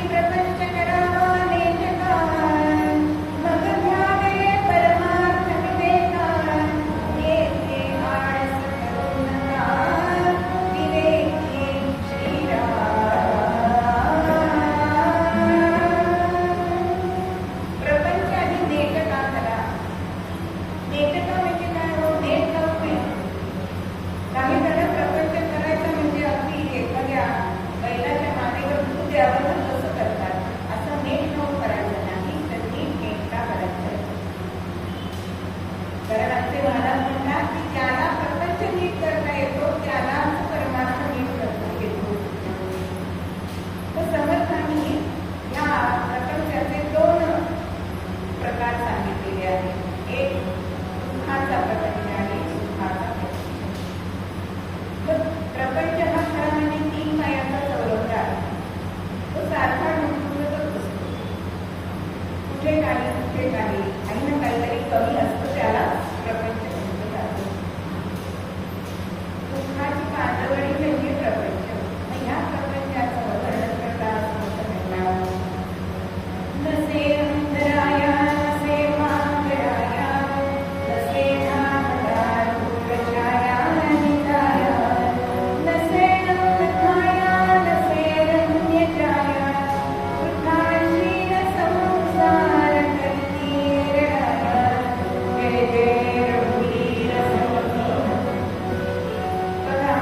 प्रपंच करावा नेटका मग घ्यावे पर काही ना काहीतरी कमी असतं, त्याला प्रपंच म्हटलं जातं. दुःखाची पातळी म्हणजे प्रपंच. मग ह्या प्रपंचाचं वर्णन करता असं नसे अंतराया नसे मांगराया नसे नामदारूरछाया ननिताया नसे नवखाया नसे रम्यजाया वृथाशील संसार कल्कीरणाया जय जय रघुवीर समर्थ. बघा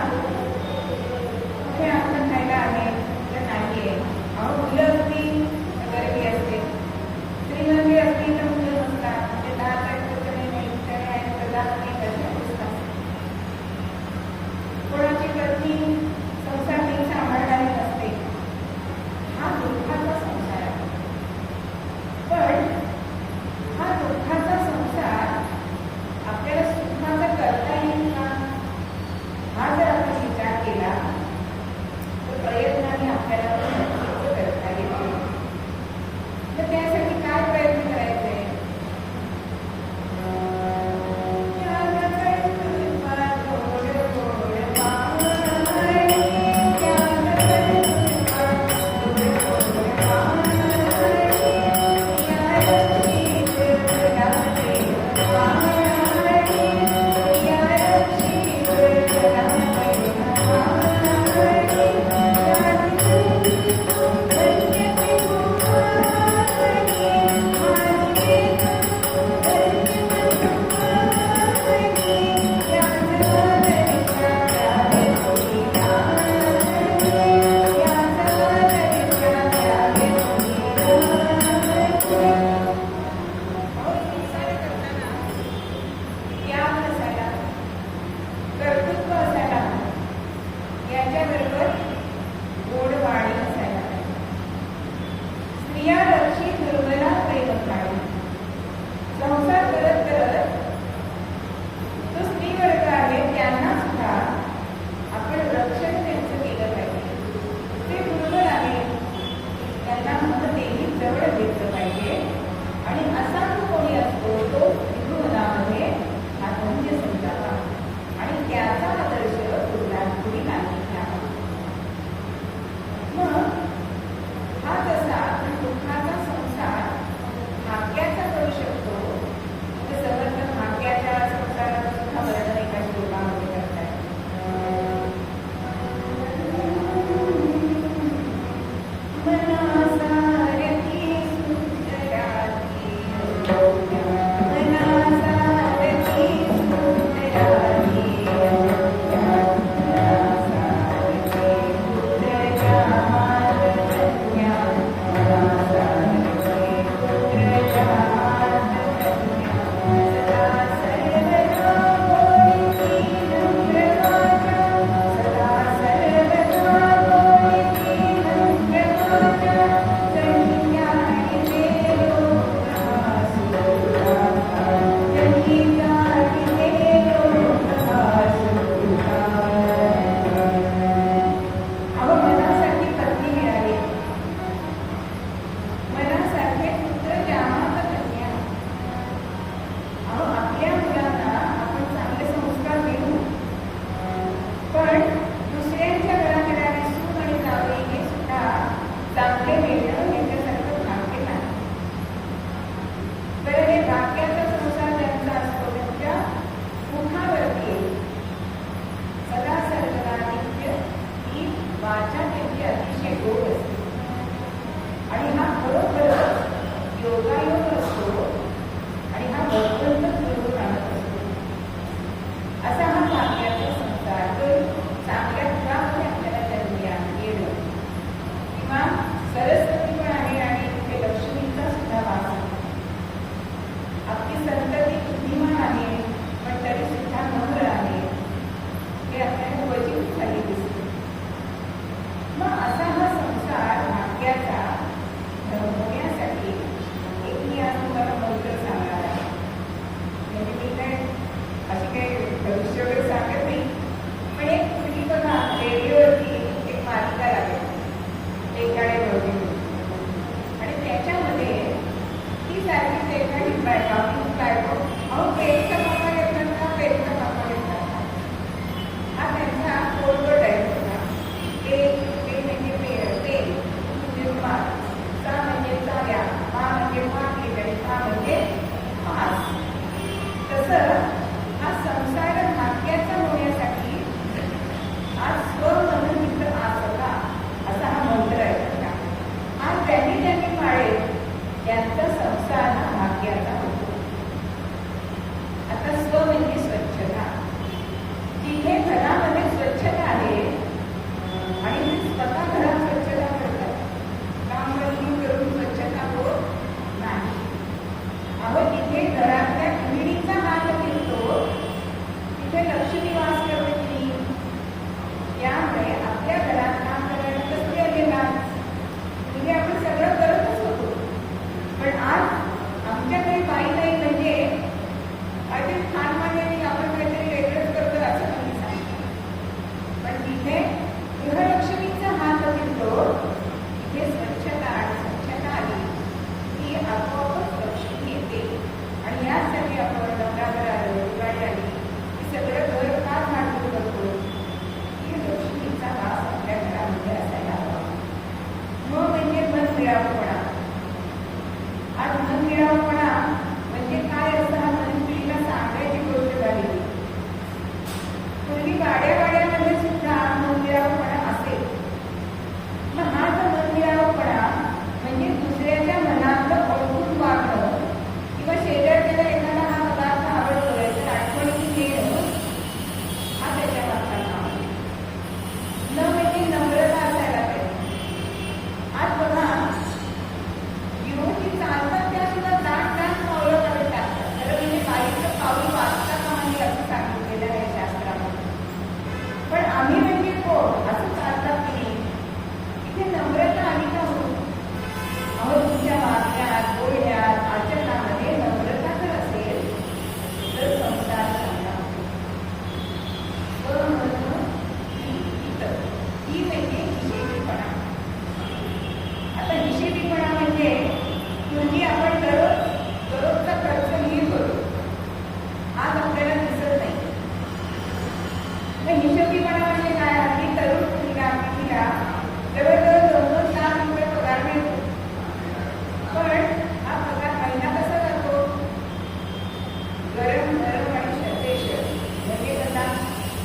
गरम गरम आणि श्रद्धेशीर म्हणजे कसा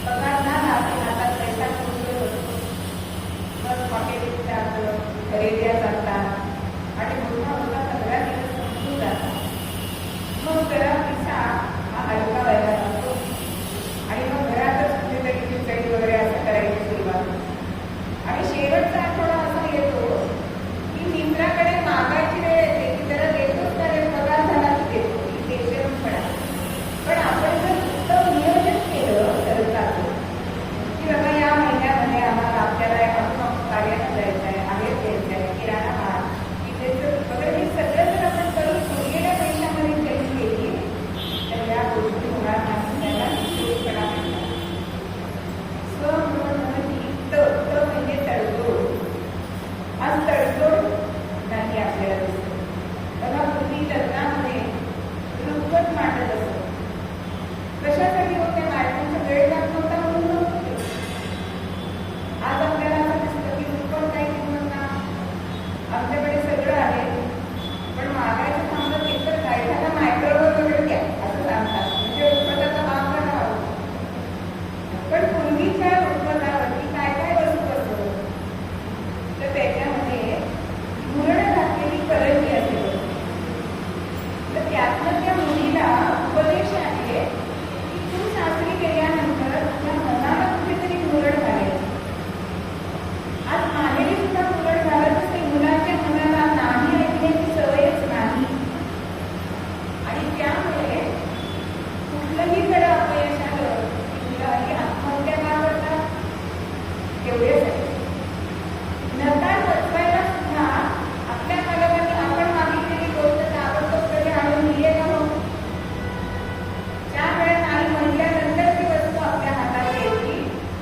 पगार झाला की हातात पैसा ठेवून होतो. मग हॉटेलीत जातं, खरेद्या जातात आणि मोठा मोठा सगळा दिवस संपून जातात. मग जरा पिसा हा हलका व्हायला लागतो आणि मग घरातच कुठेतरी खिचडी वगैरे असं करायची सुरुवात. आणि शेवटचा आठवडा असा येतो की मित्राकडे मागायची वेळ येते की जरा देतोच कारण पगार झाला की देतो की बेशरमपणा. पण आपण जर उत्तम नियोजन केलं तर जातो की बाबा या महिन्यामध्ये आम्हाला आपल्याला अमुक कार्याला जायचं आहे, आहेर द्यायचं आहे, किराणा माल इथे वगैरे हे सगळं जर आपण करून उरलेल्या पैशामध्ये खरेदी केली तर या गोष्टी होणार नाही. त्याला निश्चितपणा म्हणतात. म्हणजे तडजोड. आज तडजोड नाही आपल्याला दिसतो. बघा पूर्वी लग्नामध्ये रुखवत मांडत असत. कशासाठी होते? बायकांचा वेळ जात नव्हता म्हणून नव्हते. आज आपल्याला असं दिसतं की रुखवत काही किंमत ना, आमच्याकडे सगळं आहे पण मागायचं थांबत एकतर काय झालं मायक्रोवेव्ह वगैरे द्या असं सांगतात. म्हणजे रुखवताचा भाग करावा. पण पूर्वीच्या रुखवतावरती काय काय वस्तू असत तर त्याच्यामध्ये मुरड घातलेली करंजी असेल. तर त्यातनं त्या मुलीला उपदेश आहे की तू सासरी गेल्यानंतर तुझ्या मनाला कुठेतरी मुरड घालायची. आज माहेरी सुद्धा मुरड घालत असते. मुलाच्या मनाला नाही ऐकण्याची सवयच नाही आणि त्यामुळे कुठलंही कडं अपयश आलं की मुलं ही आत्महत्या का करतात एवढेच. नकार बसवायला सुद्धा आपल्या पालकांनी आपण मागितलेली गोष्ट ताबडतोब कधी आणून दिली का? मग 4 वेळा नाही म्हटल्यानंतर ती वस्तू आपल्या हातात यायची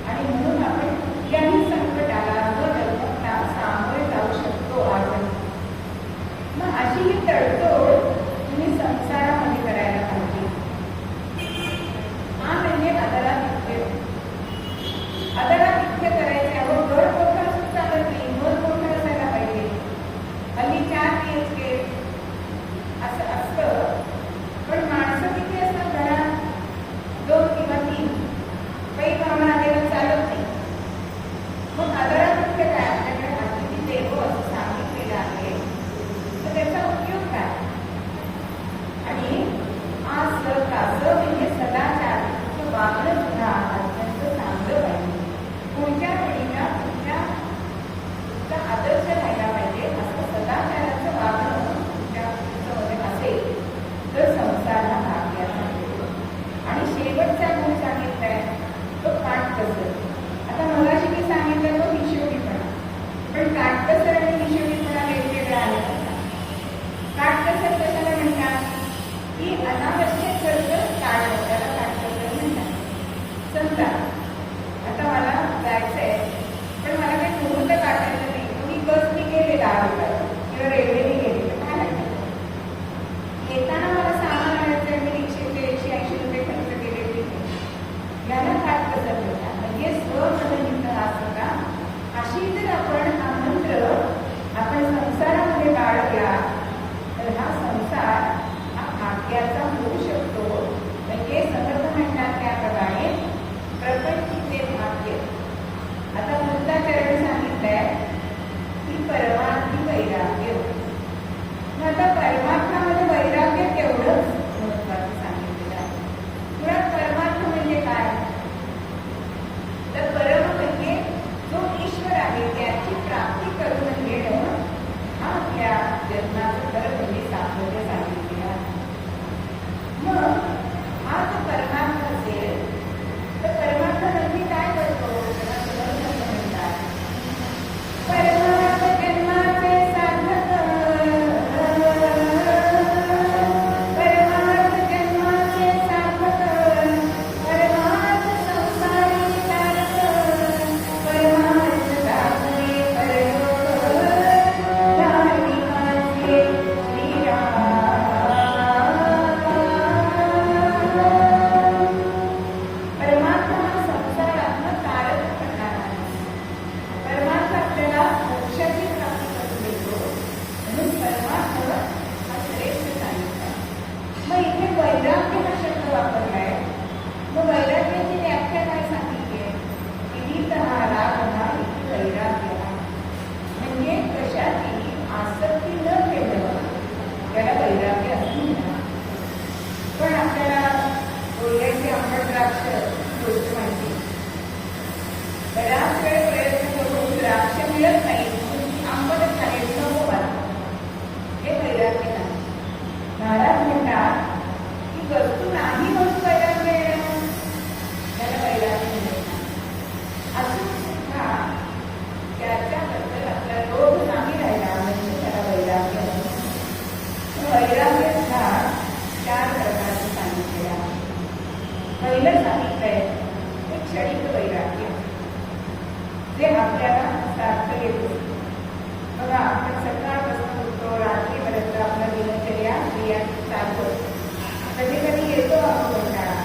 आणि म्हणून आपण कुठल्याही संकटाला न डगमगता सामोरे जाऊ शकतो. आपण मग अशी ही तडजोड तुम्ही संसारामध्ये करायला पाहिजे. हा म्हणजे आदरातिथ्य. आदरातिथ्य करायचे. अहो घर मोठं असून चालत नाही, घर मोठं असायला पाहिजे. हल्ली 4 BHK असं असतं पण माणसं किती असतात घरात? 2 किंवा 3. काही कामं आलेलं चालत नाही. मग आदरातिथ्य काय? आपल्याकडे अतिथी देवो असं सांगितलेलं आहे तर त्याचा उपयोग काय? आणि असं तासं म्हणजे सदाचार वागणं सुद्धा अत्यंत चांगलं पाहिजे. पुढच्या पिढीला तुमचा आदर्श राहायला पाहिजे असं सदाचाराचं वागणं तुमच्यामध्ये असेल तर संसार हा भाग्याचा होतो. आणि शेवटचा गुण सांगितलाय तो काटकसर. आता मगाशी मी सांगितलं तो हिशोबीपणा. पण काटकसर आणि हिशोबीपणा वेगवेगळा आहे. काटकसर कशाला म्हणतात की अनावश्यक खर्च टाळणं, त्याला काटकसर म्हणतात. समजा आता मला जायचंय पण मला काही मुहूर्त काढायचं नाही. तुम्ही बसने गेले 10 रुपयाला किंवा रेल्वेने गेले तर काय लागतं? येताना मला सामान आणायचंय, मी रिक्षेचे 180 रुपये खर्च केले तिथे. याला काटकसर म्हणतात. म्हणजे स्वप्रतिनिधित्व असतं का? अशी जर आपण हा मंत्र आपण संसारामध्ये बाळगला तर हा संसार हा भाग्याचा होऊ शकतो. म्हणजे समर्थ म्हणतात त्याप्रमाणे पहिलं सांगितलंय ते क्षणिक वैराग्य, जे आपल्याला सार्थ येत असते. बघा, आपण सकाळपासून उठतो, रात्रीपर्यंत आपलं दिनचर्या क्रियांची चालू असते. कधी कधी येतो कंटाळा,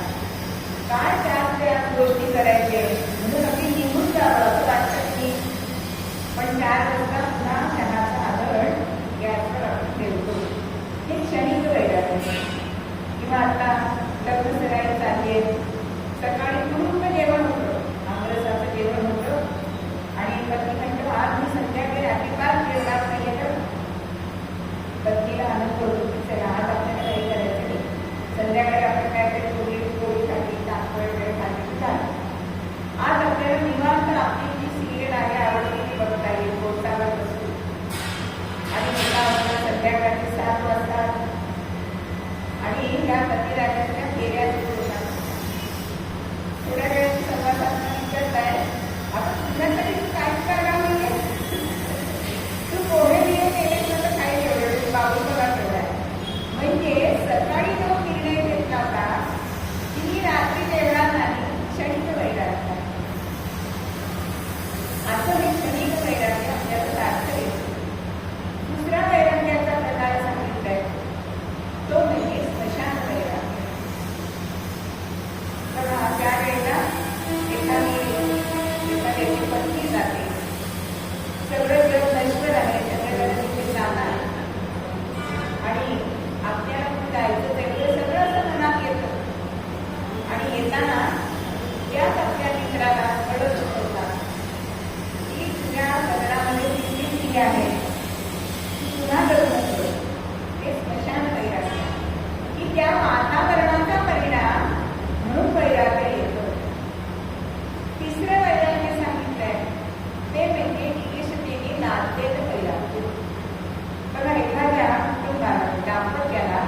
काय त्याच गोष्टी करायचे म्हणून अगदी निघून जावं असं वाटतं की, पण 4 वाजता पुन्हा चहाचा आदळ गॅसवर आपण ठेवतो. हे क्षणिक वैराग्य. किंवा आता लग्न सराई चालली आहे, सकाळी पूर्ण जेवण होतं, आमरसाचं जेवण होतं आणि पती म्हणतो आज मी संध्याकाळी अजिबात जेवणार नाही आहे. पत्नीला आनंद होतो की चला आज आपल्याला काही करायचं नाही, संध्याकाळी आपण काहीतरी पोळी खाली तांबड वगैरे खाली झालं. आज आपल्याला निवांत आपली जी सिरियल आहे आवडती ती बघता येईल, पोटाला बसतो आणि संध्याकाळचे 7 वाजता आणि या पतिराजाच्या फेऱ्या सुरू होतात. थोड्या वेळाची संवाद साधना विचारत आहे, आपण तुझ्यासाठी काय करायला नाहीये, तू पोहे बिहे केले तर काय ठेवलं, तू बाबूला ठेवलाय. म्हणजे सकाळी जो निर्णय घेतला होता ती रात्री जेवणार नाही, क्षणिक वैराग्य. असं हे क्षणिक वैराग्य आपल्याला सार्थ येतो. दुसरा वैराग्याचा प्रकार सांगितलाय तो म्हणजे स्मशान वैराग्य. बघा, ज्या वेळेला एखाद्याची पत्नी जाते, सगळं जग नश्वर आहे, सगळ्याला तिथे जाणार आणि आपल्याला जायचं तेवढं सगळं असं मनात येतं आणि येताना त्याच आपल्या मित्राला कळत होतात की तुझ्या लग्नामध्ये किती स्त्री आहे, पुन्हा लग्न कर. हे स्मशान वैराग्य, की त्या वातावरणाचा परिणाम म्हणून वैराग्य येतं. तिसरं वैराग्य सांगितलंय ते म्हणजे निकषतेने लादलेलं वैराग्य. बघा, एखाद्या कुटुंबाला दाम्पत्याला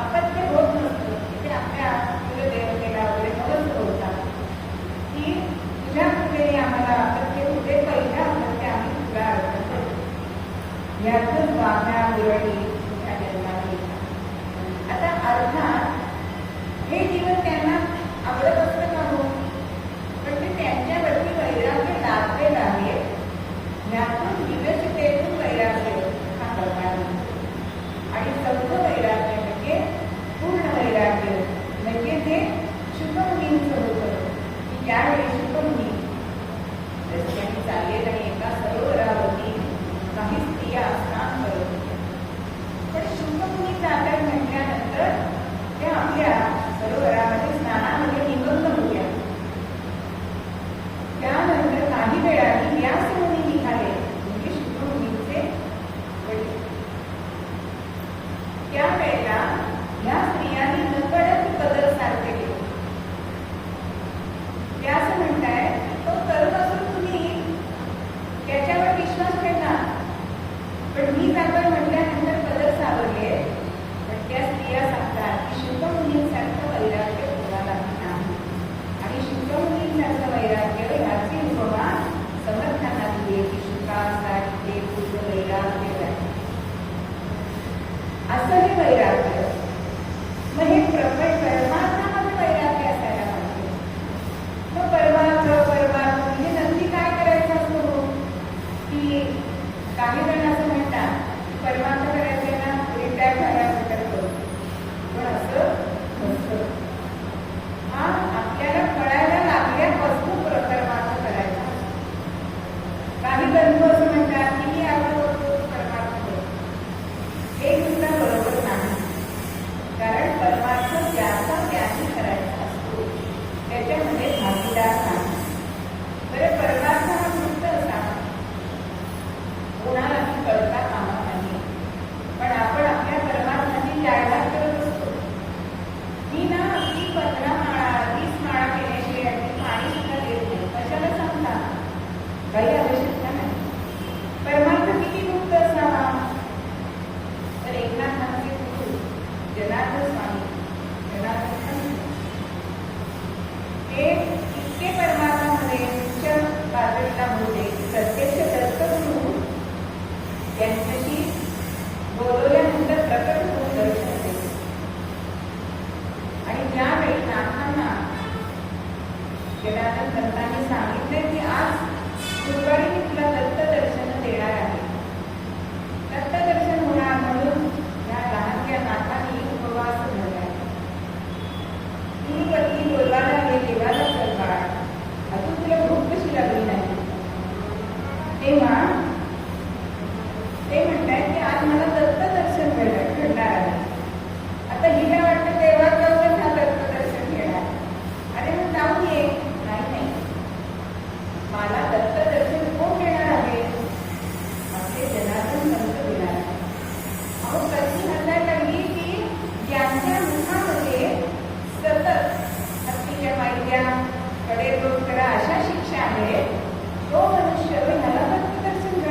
अपत्य होत नसतं, तिथे आपल्या कुलदेवतेला वगैरे नवस होतात की तुझ्या कुठेही आम्हाला अपत्य होते, पहिल्या अपत्य आम्ही तुला अर्पण करतो. यातच वाघ्या गुरळी तुझ्या जन्माला येतात. आता अर्थात हे जीवन त्यांना आवडत असतं का हो, पण ते त्यांच्यावरती वैराग्य लादलेलं आहे. यातून विकसितेतून वैराग्य हा प्रकार आणि चौथं वैराग्य म्हणजे पूर्ण वैराग्य, म्हणजे ते शुभमुनींचं होतं की ज्यावेळी शुभमुनी रस्त्याने चाललेत आणि एका सरोवरावरती काही स्त्रिया स्नान करत होत्या. पण शुभमुनी जातात म्हटल्यानंतर त्या आपल्या सरोवरामध्ये स्नानामध्ये निमग्न होत्या. त्यानंतर काही वेळाने व्यासमुनी निघाले, म्हणजे शुभमुनींचे वडील. त्यावेळेला या स्त्रियांनी नकळत बदल सारखे केले. त्या असं म्हणताय तो तरुण असून तुम्ही त्याच्यावर विश्वास ठेवला, पण मी जातोय म्हटल्यानंतर बदल सावरले. पण त्या स्त्रिया सांगतात की शुभमुनींसारखं वैराग्य कोणाला नाही आणि शुभमुनींसारखं वैराग्य ह्याची उपमा समर्थांना दिली की शुकासाठी पूर्ण वैराग्य असं हे वैराग्य. मग हे प्रकट परमार्थामध्ये वैराग्य असायला पाहिजे. मग परमार्थ म्हणजे नक्की काय करायचं असतो की काही जण असं म्हणतात की परमार्थ करायचे ना रिटायर झाल्यानंतर करू, पण असं नसतं. हा आपल्याला कळायला लागल्यापासून परमार्थ करायचा. काही बंधू असं म्हणतात की मी आपण परमार्थ करतो, हे सुद्धा बरोबर नाही. कारण परमार्थ ज्याचा त्याने करायचा असतो, त्याच्यामध्ये भागीदार नाही. बरं, परमार्थ हा मुक्त असा कोणालाही कळता कामा नाही, पण आपण आपल्या परमार्थाची जाहिरात करत असतो. मी ना अगदी 15 माळा 20 माळा केल्याशिवाय पाणी सुद्धा देत नाही, कशाला सांगता, काही आवश्यकता नाही. परमार्थ किती मुक्त असावा, तर एकनाथांचे गुरु जनार्दन स्वामी हे इतके परमार्थामध्ये उच्च पातळीला होते की प्रत्यक्ष दत्तगुरु त्यांच्याशी बोलवल्यानंतर प्रकट होऊन दर्शन देते. आणि ज्यावेळी जनार्दन दत्तांनी सांगितले की आज गुरुवारी मी तुला दत्तदर्शन देणार आहे. दत्तदर्शन होणार म्हणून या लहानच्या नाथांनी उपवास धरला. गुरुपती बोलवायला हे देवाला चल बाळा, अजून तुला भूक कशी लागली नाही. तेव्हा ते म्हणतात की आज मला दत्तदर्शन घडणार आहे. आता हिला वाटतं देवात जाऊन हा दत्तदर्शन घेणार. अरे मग जाऊन ये. नाही, मला दत्तदर्शन कोण देणार आहे. आपले जनार्दन संत देणार आहे. अहो कशी हसायला लागली की ज्यांच्या मुखामध्ये सतत हत्तीच्या माहित्या कडे रोज करा अशा शिक्षा आहेत, तो मनुष्य ह्याला दत्तदर्शन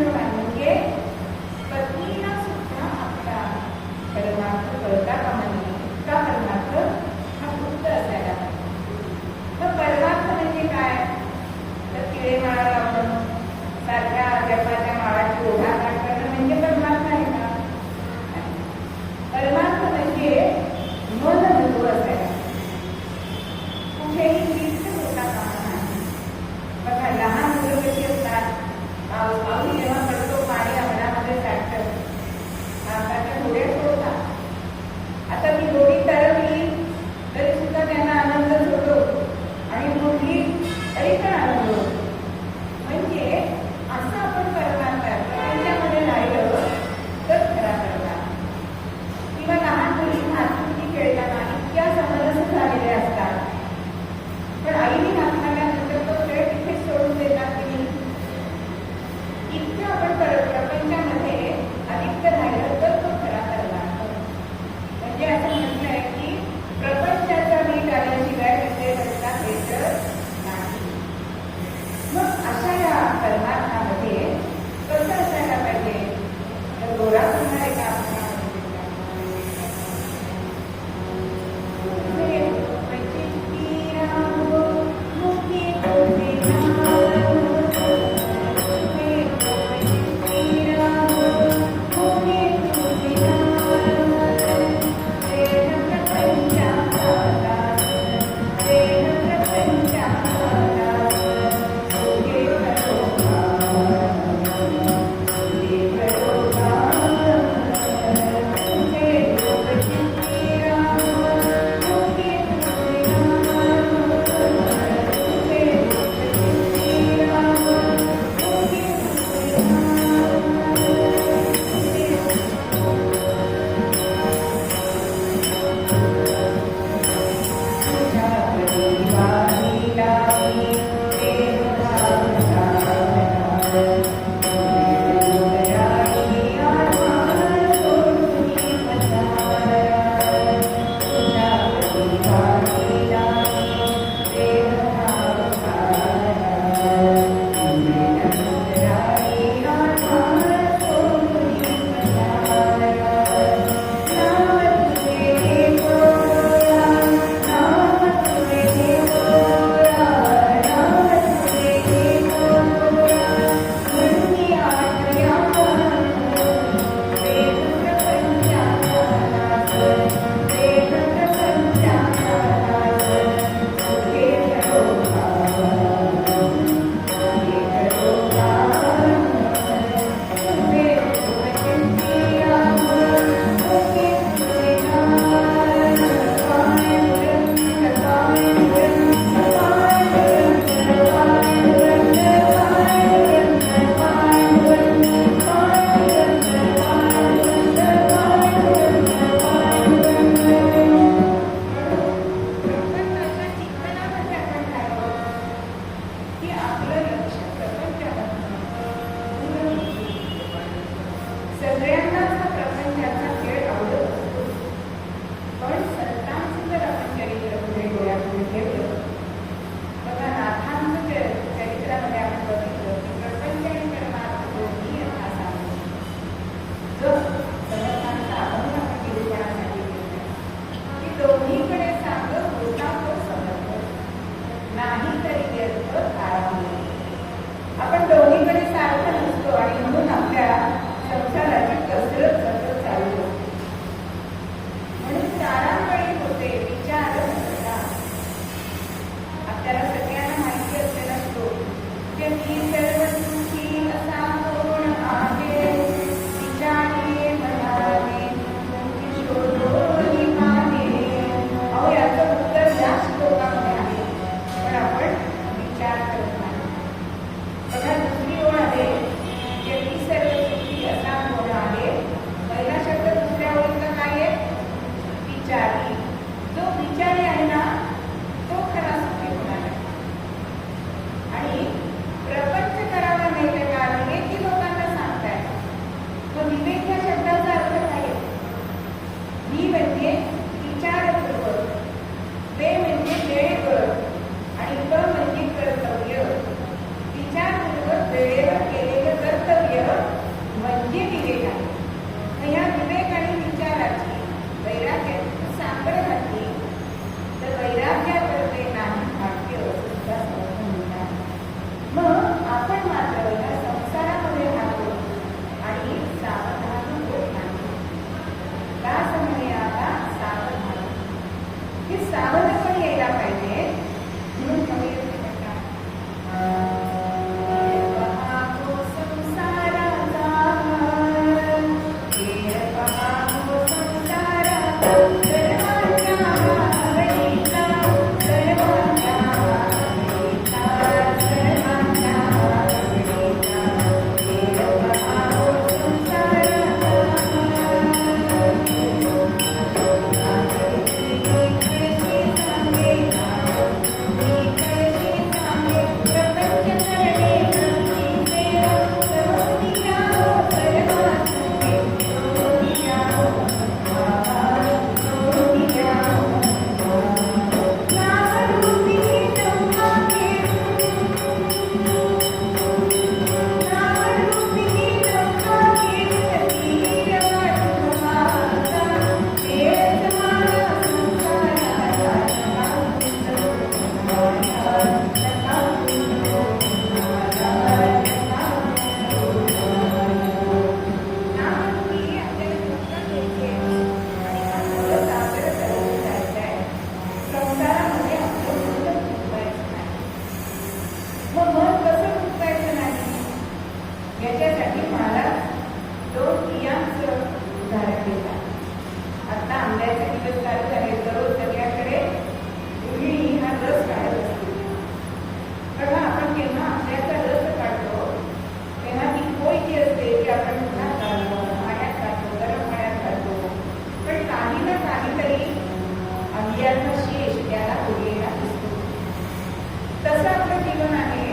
जीवन आहे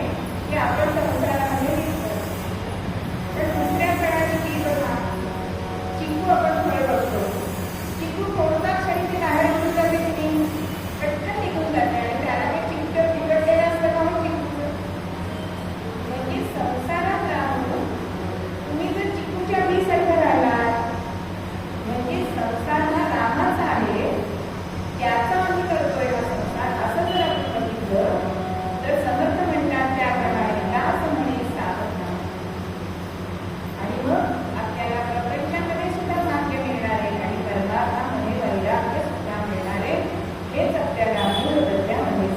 ते आपण संसारामध्ये दिसतो. तर दुसऱ्या फळाची ती बघा, चिकू आपण फळ बघतो. चिकू कोणता क्षणी ते बाहेर निघून जाते की नाही, पटकन निघून जाते आणि त्याला काही चिकट बिघडलेलं असतं का मग चिकूचं. म्हणजे संसारात राहून तुम्ही जर चिकूच्या बी-सारखं राहिलात, म्हणजे संसार हा रामाचा आहे, त्याचा आम्ही करतोय हा संसार, असं जर आपण बघितलं तर समर्थ म्हणतात त्याप्रमाणे दास म्हणे साधना. आणि मग आपल्याला प्रपंचामध्ये सुद्धा भाग्य मिळणार आहे आणि परमार्थामध्ये वैराग्य सुद्धा मिळणार आहे. हेच आपल्याला मूलतत्त्वामध्ये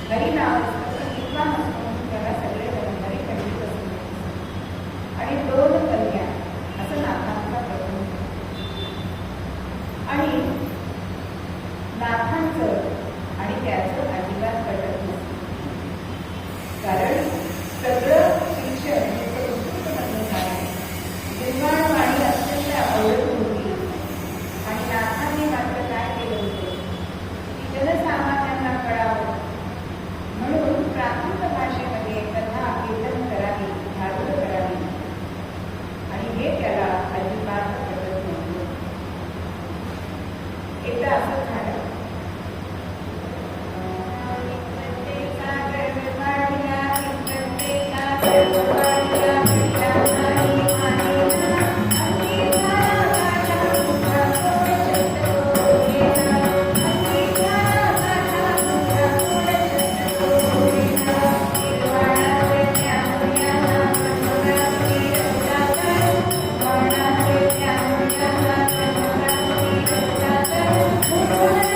घरी नाव असतं तर विद्वान असतो म्हणून त्याला सगळे जबाबदारी खंडित असते. आणि दोन कन्या असं नाथांचा प्रसंग. आणि नाथांचं आणि त्याचं अजिबात पटत नसतं. कारण सगळं शिक्षण त्याचं उत्कृष्ट पद्धत आहे. निर्माण वाणी अत्यंत आवडत होती. आणि नाथांनी मात्र काय केलं होतं की जनसामान्यांना कळावं म्हणून प्राकृत भाषेमध्ये कथा कीर्तन करावी, भारूड करावी. आणि हे त्याला अजिबात पटत नव्हतं. एकदा असं झालं. Thank you.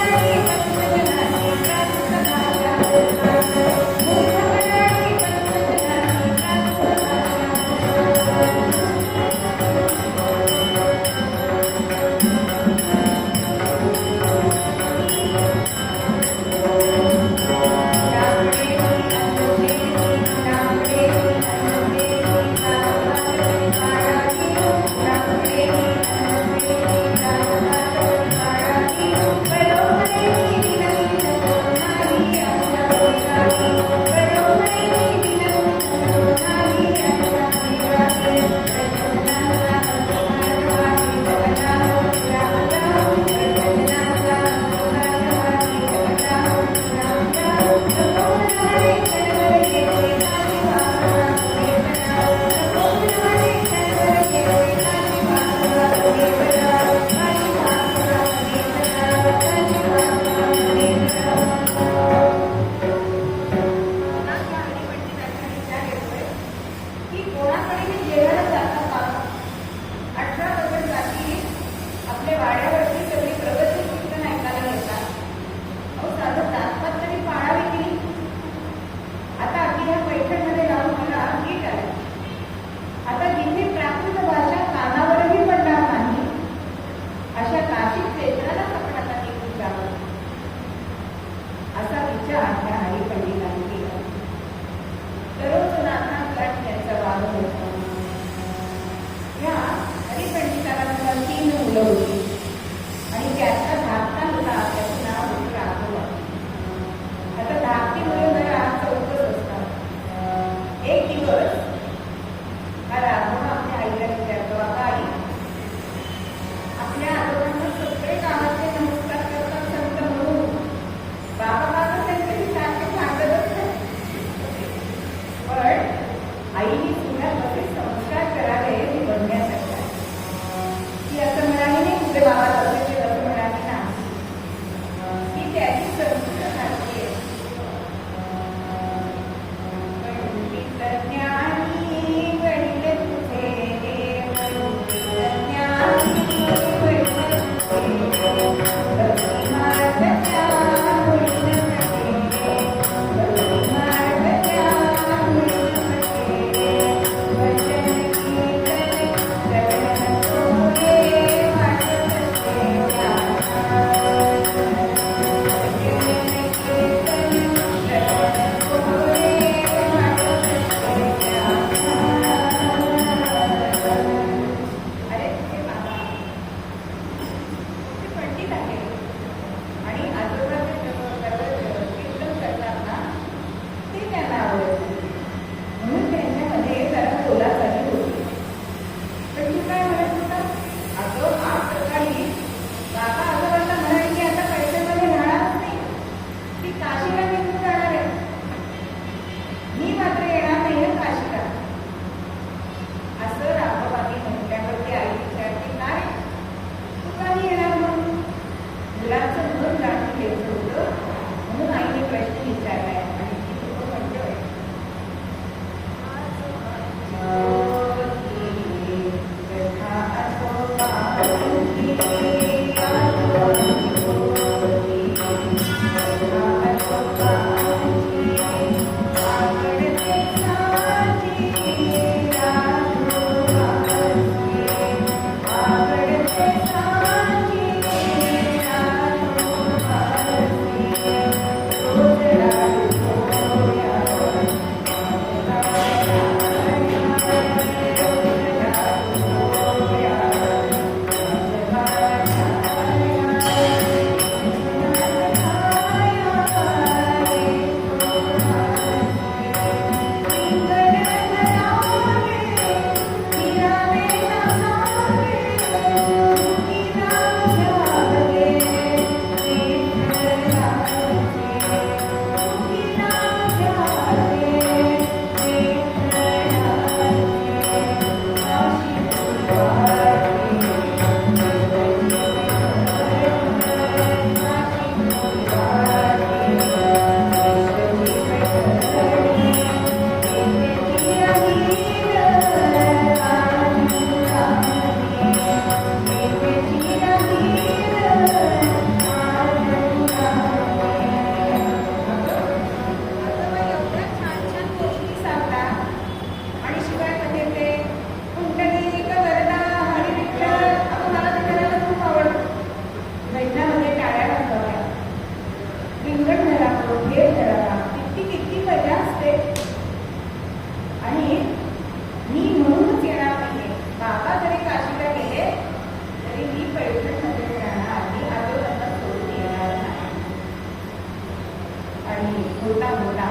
आणि होता होता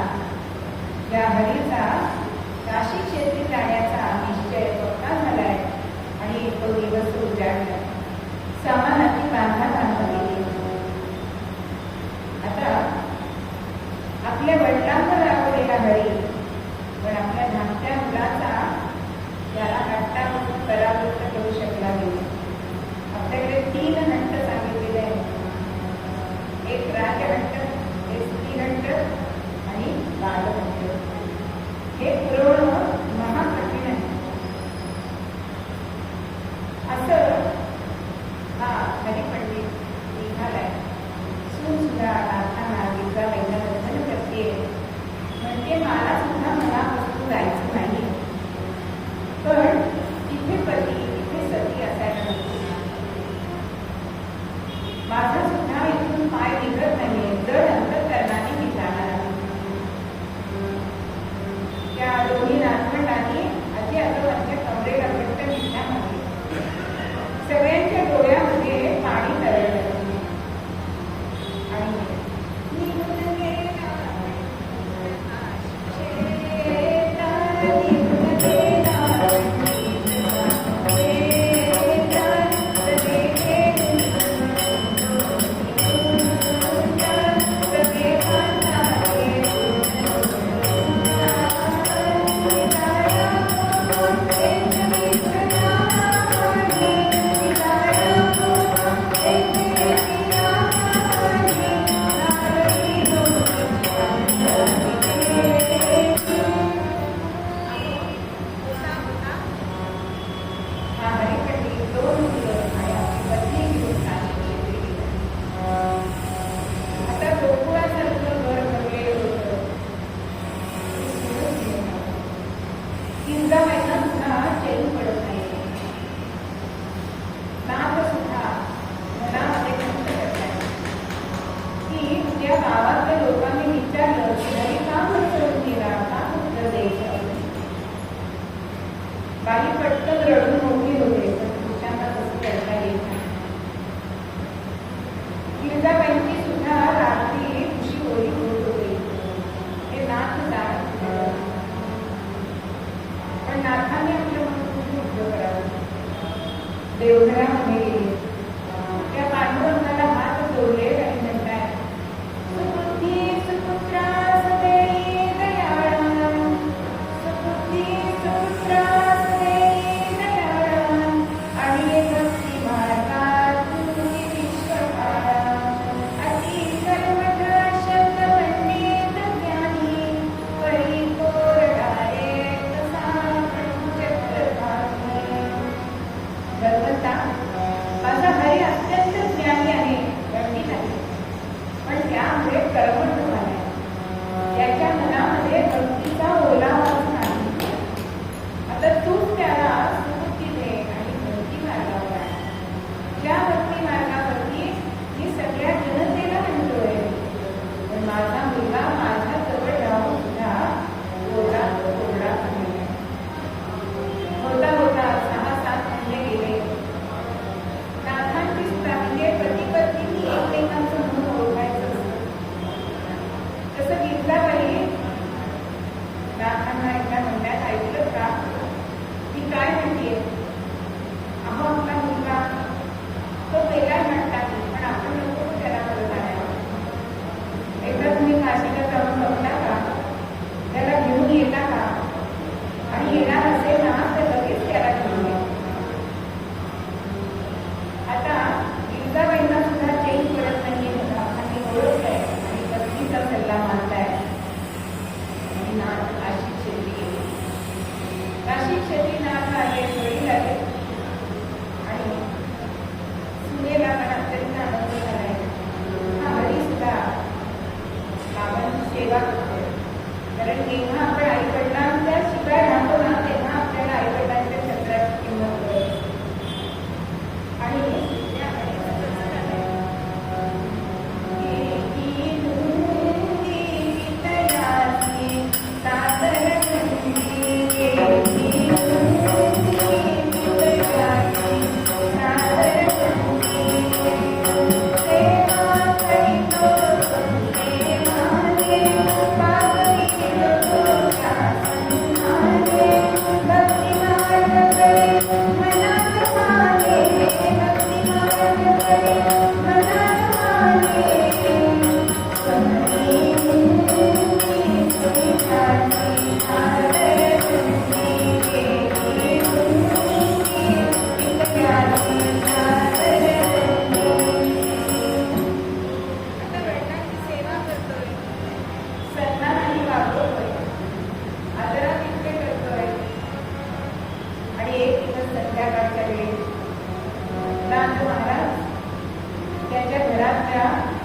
या हरीचा काशी क्षेत्री जाण्याचा निश्चय पक्का झालाय आणि तो दिवस उजाडला. सामानाची बांधा गेली. आता आपल्या वडिलांवर राबवलेला हरी पण आपल्या धाकट्या मुलाचा त्याला हट्टापासून परावृत्त करू शकला नाही. आपल्याकडे 3 हट्ट सांगितलेले आहेत. एक राजहट्ट, एक स्त्रीहट्ट आणि बालहट्ट. हे पुरवणं महाकठीण आहे. असं हा हरिपंडित निघालाय. सून सुद्धा नाथांना गीता महिला बंधन करते म्हणजे मला सुद्धा मनापासून जायचं नाही. पण तिथे पती तिथे सती असायला नको. माझा सुद्धा इथून पाय निघत नाही. जर अंतःकरणाने मी जाणार आहे. त्या दोन्ही नातवंडांनी आजी आजोबांच्या कमरेला घट्ट मिठ्यामध्ये सगळ्यांच्या डोळ्यामध्ये पाणी तरळलं आणि बाई पटकन रडून मोठी होते. पण पुरुषांना तसं करता येत नाही. गिरजाबाईंची सुद्धा रात्री खुशी होळी होत होती. हे नाथ जाण पण नाथाने आपलं मन खूप मोठं करावं. देवघरामध्ये गेले. त्या पांडुरंगाला हात जोडले आणि म्हणताय सुबुद्धी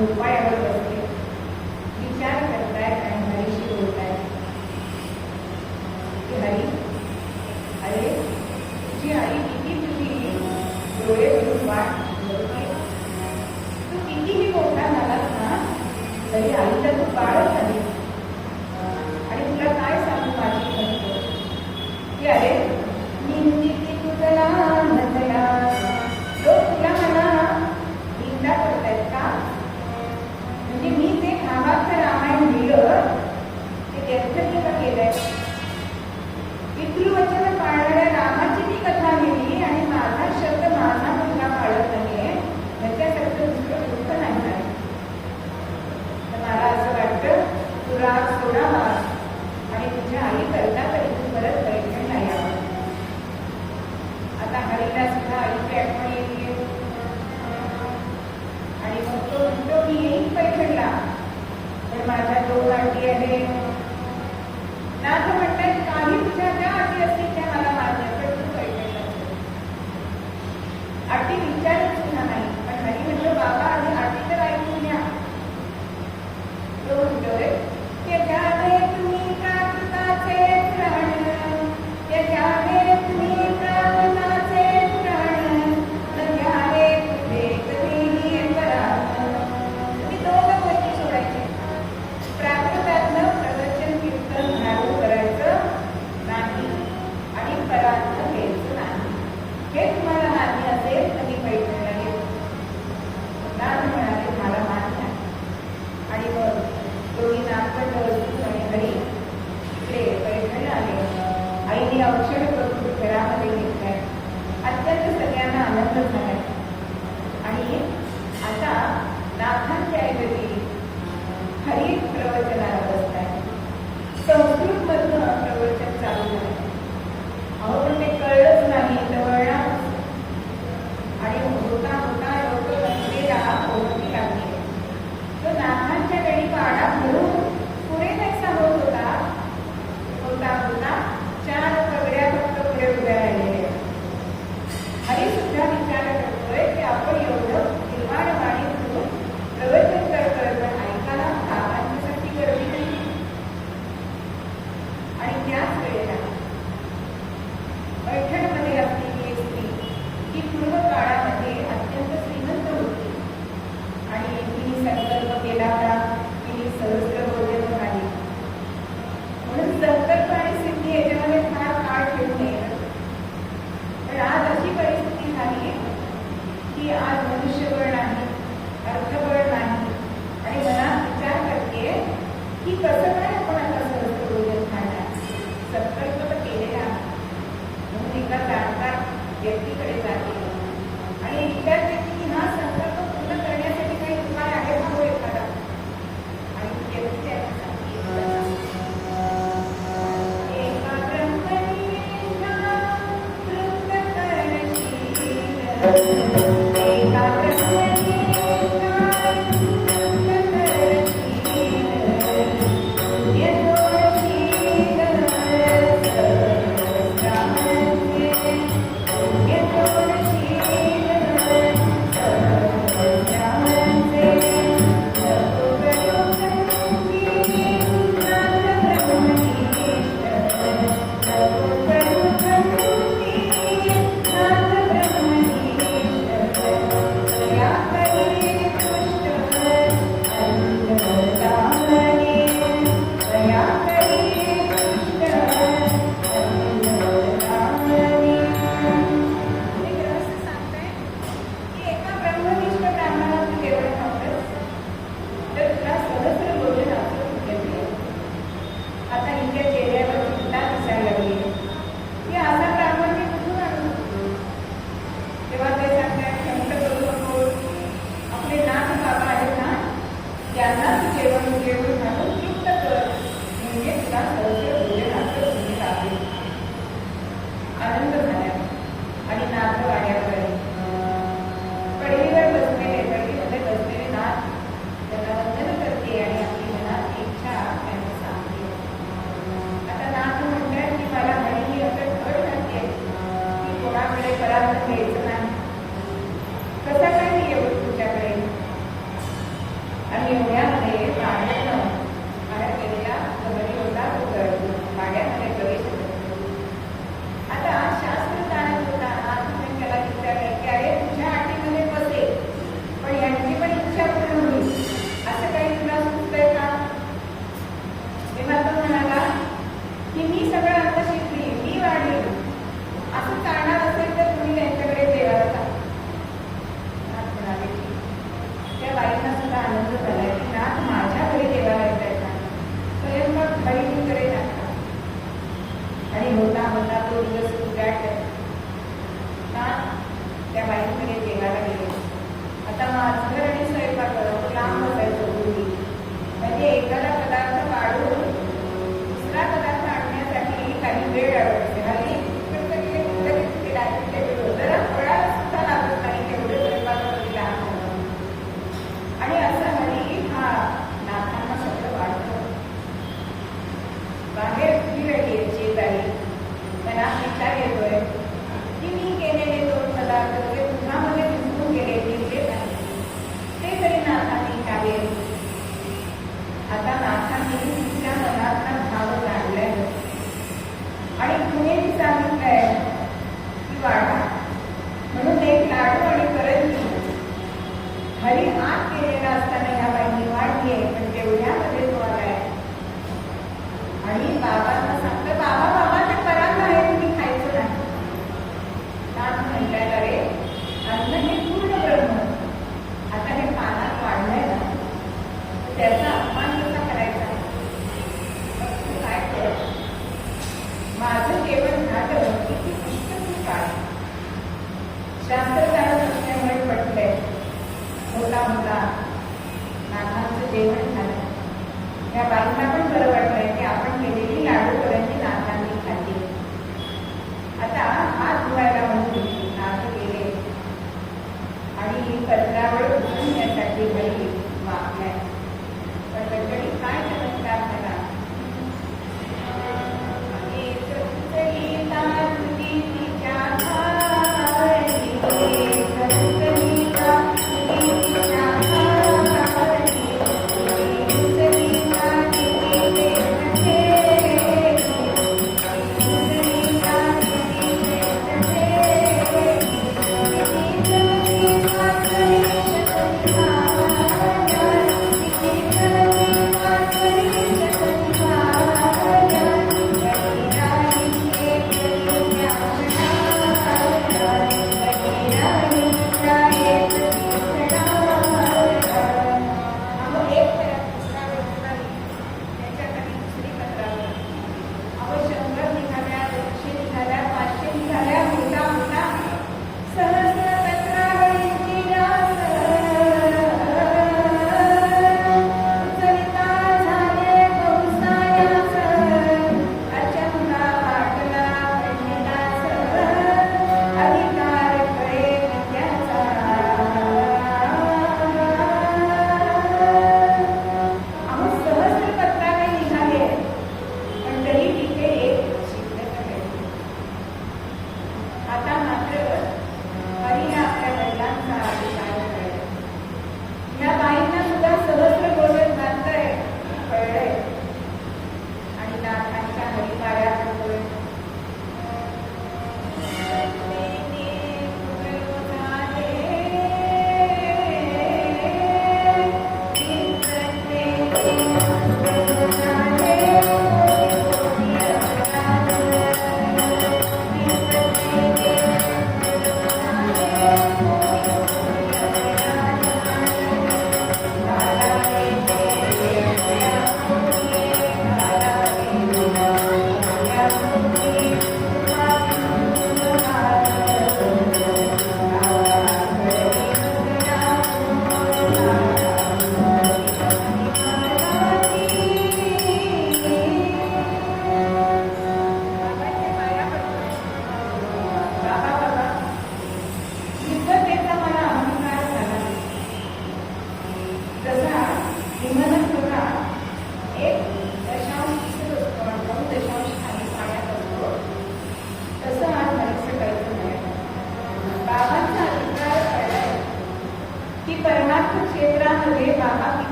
झोपाळ्यावर बसले, विचार करतायत आणि हरीशी बोलतायत की हरी, अरे तुझी आई किती तुझी डोळे भरून वाट बघते. तू कितीही मोठा झालास ना तरी आईला तू बाळच झाली. आणि तुला काय सांगू माझी म्हणतो की अरे मी तुझला नजला लोक तुला मला निंदा करतायत का? म्हणजे मी ते भावाचं रामायण लिहिलं ते व्यक्त केलंय. पितृवचन पाळणाऱ्या रामाची ती कथा लिहिली आणि माझा शब्द माझा मुलगा पाळत नाहीये याच्यासारखं दुसरं दुःख नाही आहे. तर मला असं वाटतं तू राग सोडावा आणि तुझ्या आई करता तरी तू परत पैठणला यावं. आता हरीला सुद्धा आईची आठवण येते आणि मग तो म्हणतो मी येईन पैठणला, पण माझ्या 2 अटी आहेत. नाथ म्हणतात काही तुझ्या ज्या अटी असतील त्या मला मान्य, पण तू पैठणला अटी विचारच सुद्धा नाही. पण हरी म्हणतो बाबा आधी अटी तर ऐकून घ्या. तो म्हणतोय त्याच्याने तुम्ही प्राकृताचे प्राण, त्याच्याने तुम्ही प्राकृताचे प्राण, नद्याने कुठे कधीही करा. तुम्ही 2 गोष्टी सोडायचे. आणि एवढ्यामध्ये पाण्यानं पाण्यात गेलेला गहरी होता तो पाण्यामध्ये प्रवेश करतो. आता शास्त्र जाणत होता तुम्ही त्याला विचारले की अरे तुझ्या अटीमध्ये बसे पण यांची पण इच्छा पूर्ण होईल असं काही तुला सुचतंय का? तेव्हा तो म्हणाला की मी सगळं आता शिकली, मी वाढली, असं चालणार असेल तर तुम्ही त्यांच्याकडे देवाला जा. म्हणाले त्या बाईंना सुद्धा आनंद झाला की नाथ माझ्या घरी देवाला येत ना स्वयंपाक घरी मी करेन आता. आणि होता होता तो दिवस उजाड त्या बाईंकडे देवाला गेले. आता माझं आणि स्वयंपाक लांब बसायचं पूर्वी म्हणजे एखादा पदार्थ काढून दुसरा पदार्थ आणण्यासाठी काही वेळ लागत असे. हल्ली जरा फळाला सुद्धा लागत नाही तेवढे स्वयंपाक लहान. आणि असं हल्ली हा नाथांना सगळं वाटतं. बाहेर फिरली शेजारी त्यांना विचार येतोय की मी केलेले दोन पदार्थ ते तुझ्यामध्ये दिसून गेले दिसले नाही ते तरी नाथांनी खावे. आता नाथांनी तिच्या मनातला भाव जाणलाय आणि कुणीही सांगितलंय की वाढा म्हणून एक लाडू आणि करंजी हरी आत केलेला असताना ह्या बाईंनी वाढली आहे. पण तेवढ्यामध्ये तो आलाय आणि बाबांना सांगतं बाबा बाबा ते परांग आहे तुम्ही खायचं नाही. नाथ म्हणताय अरे अन्न हे पूर्ण ब्रह्म, आता हे पानात वाढलंय ना त्याचा अपमान कसा करायचा? तू काय कर, माझं जेवण झालं की ती पुस्तक काढ. शास्त्र जाणत असल्यामुळे पटलंय. होता होता नाथांचं जेवण झालं. या बाईंना पण बरं वाटलंय की आपण केलेली लाडू करंजी नाथांनी खाल्ली. आता हात धुवायला म्हणून नाथ गेले आणि कचरावर उचलण्यासाठी घरी वागलाय. पण त्याच्याकडे काय चमत्कार झाला?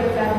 व्यवसाय